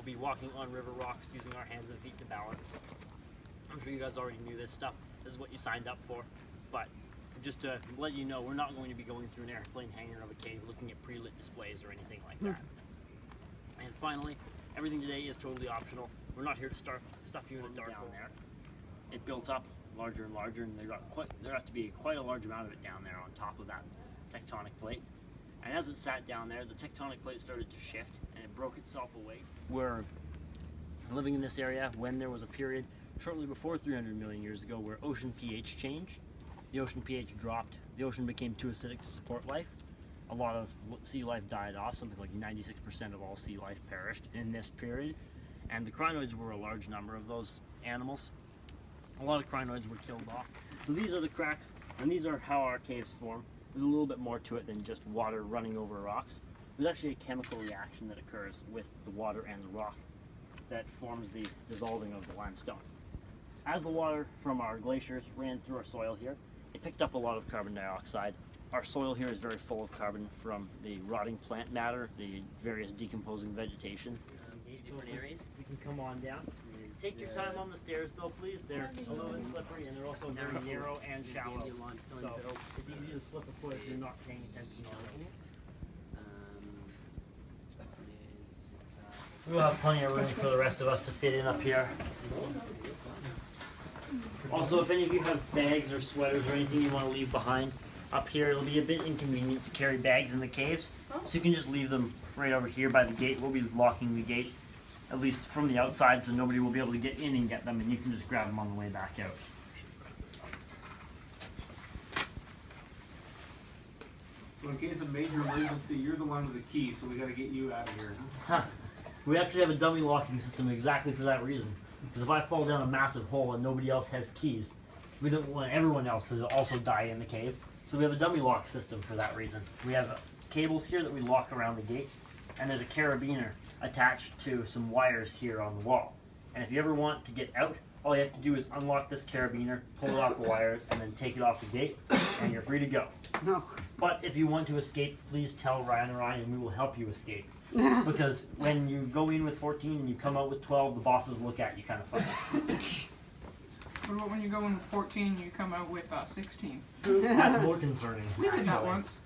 be walking on river rocks using our hands and feet to balance. I'm sure you guys already knew this stuff. This is what you signed up for. But just to let you know, we're not going to be going through an airplane hangar of a cave looking at pre-lit displays or anything like that. And finally, everything today is totally optional. We're not here to stuff you in a dark hole. There, it built up larger and larger, and there got to be quite a large amount of it down there on top of that tectonic plate. And as it sat down there, the tectonic plate started to shift, and it broke itself away. We're living in this area when there was a period shortly before 300 million years ago where ocean pH changed. The ocean pH dropped. The ocean became too acidic to support life. A lot of sea life died off. Something like 96% of all sea life perished in this period. And the crinoids were a large number of those animals. A lot of crinoids were killed off. So these are the cracks, and these are how our caves form. There's a little bit more to it than just water running over rocks. There's actually a chemical reaction that occurs with the water and the rock that forms the dissolving of the limestone. As the water from our glaciers ran through our soil here, it picked up a lot of carbon dioxide. Our soil here is very full of carbon from the rotting plant matter, the various decomposing vegetation. Different areas. We can come on down. Take your time on the stairs though, please. They're a little bit slippery and they're also very narrow and shallow. So it's easy to slip a foot if you're not paying attention on it. We'll have plenty of room for the rest of us to fit in up here. Also, if any of you have bags or sweaters or anything you want to leave behind up here, it'll be a bit inconvenient to carry bags in the caves. So you can just leave them right over here by the gate. We'll be locking the gate, at least from the outside, so nobody will be able to get in and get them, and you can just grab them on the way back out. So in case of major emergency, you're the one with the key, so we got to get you out of here. Huh. We actually have a dummy locking system exactly for that reason. Because if I fall down a massive hole and nobody else has keys, we don't want everyone else to also die in the cave. So we have a dummy lock system for that reason. We have cables here that we lock around the gate, and there's a carabiner attached to some wires here on the wall. And if you ever want to get out, all you have to do is unlock this carabiner, pull it off the wires, and then take it off the gate, and you're free to go. No. But if you want to escape, please tell Ryan and I, and we will help you escape. Because when you go in with 14 and you come out with 12, the bosses look at you kind of funny. What about when you go in with 14 and you come out with 16? That's more concerning. We did that actually. once.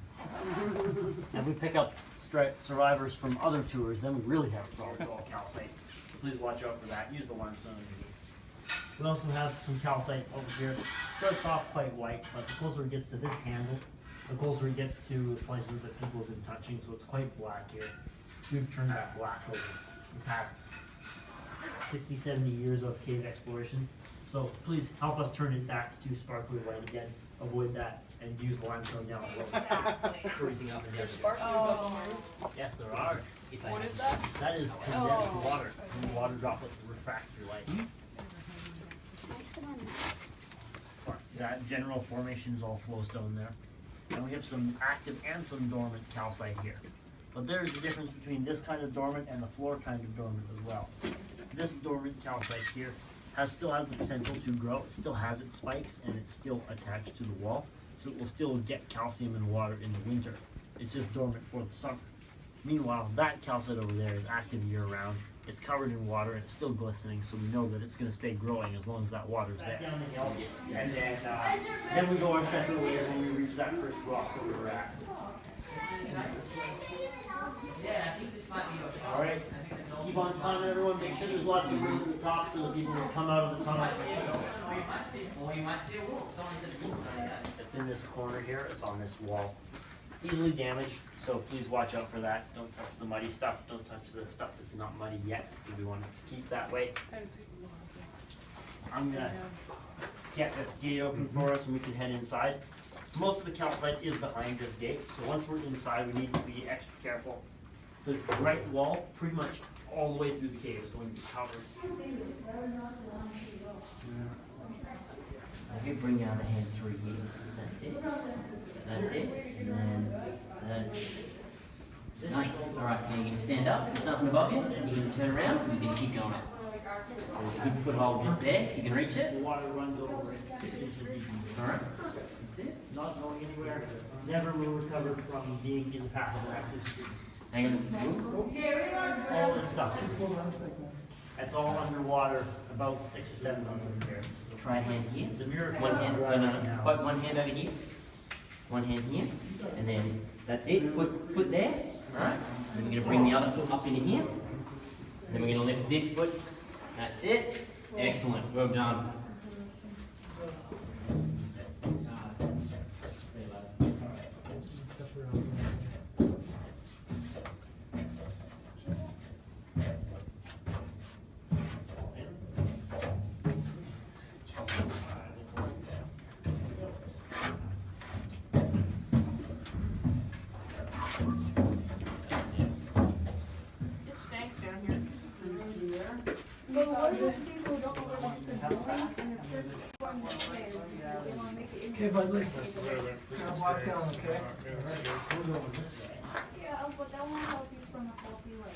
If we pick up survivors from other tours, then we really have a problem. It's all calcite. Please watch out for that. Use the limestone. We also have some calcite over here. It starts off quite white, but the closer it gets to this handle, the closer it gets to the places that people have been touching, so it's quite black here. We've turned that black over the past 60, 70 years of cave exploration. So please help us turn it back to sparkly white again. Avoid that and use the limestone down below. Freezing up and down. Yes, there are. What is that? That is condensed water. And the water droplets refract your light. That general formation is all flowstone there. And we have some active and some dormant calcite here. But there's a difference between this kind of dormant and the floor kind of dormant as well. This dormant calcite here still has the potential to grow. It still has its spikes and it's still attached to the wall. So it will still get calcium and water in the winter. It's just dormant for the summer. Meanwhile, that calcite over there is active year round. It's covered in water and it's still glistening, so we know that it's going to stay growing as long as that water's there. Down the hill, and then we go our separate ways when we reach that first rock that we were at. Yeah, I think this might be your shot. All right, keep on climbing, everyone. Make sure there's lots of room at the top so the people can come out of the tunnel. You might see a wolf. Someone said wolf. It's in this corner here. It's on this wall. Easily damaged, so please watch out for that. Don't touch the muddy stuff. Don't touch the stuff that's not muddy yet. We want it to keep that way. I'm gonna get this gate open for us and we can head inside. Most of the calcite is behind this gate, so once we're inside we need to be extra careful. The right wall, pretty much all the way through the cave, is going to be covered. If you bring out the hand through here, that's it. That's it. And then that's it. Nice. Alright, now you're going to stand up, there's nothing above you, and you're going to turn around and you're going to keep going. So there's a good foothold just there, you can reach it. The water runs over it. Alright, that's it. Not going anywhere. Never will recover from being in the path of active stream. Hang on a second. All this stuff. That's all underwater, about 6 or 7 months of the year. Try a hand here. It's a miracle. One hand, so no, no. But one hand over here. One hand here. And then that's it. Foot there. Alright. Then we're going to bring the other foot up into here. And then we're going to lift this foot. That's it. Excellent. Well done. It stinks down here. But what if people don't know what to do and the first one that says they want to make it Okay, buddy. interesting? Now walk down, okay? Yeah, but that won't help you from a faulty way.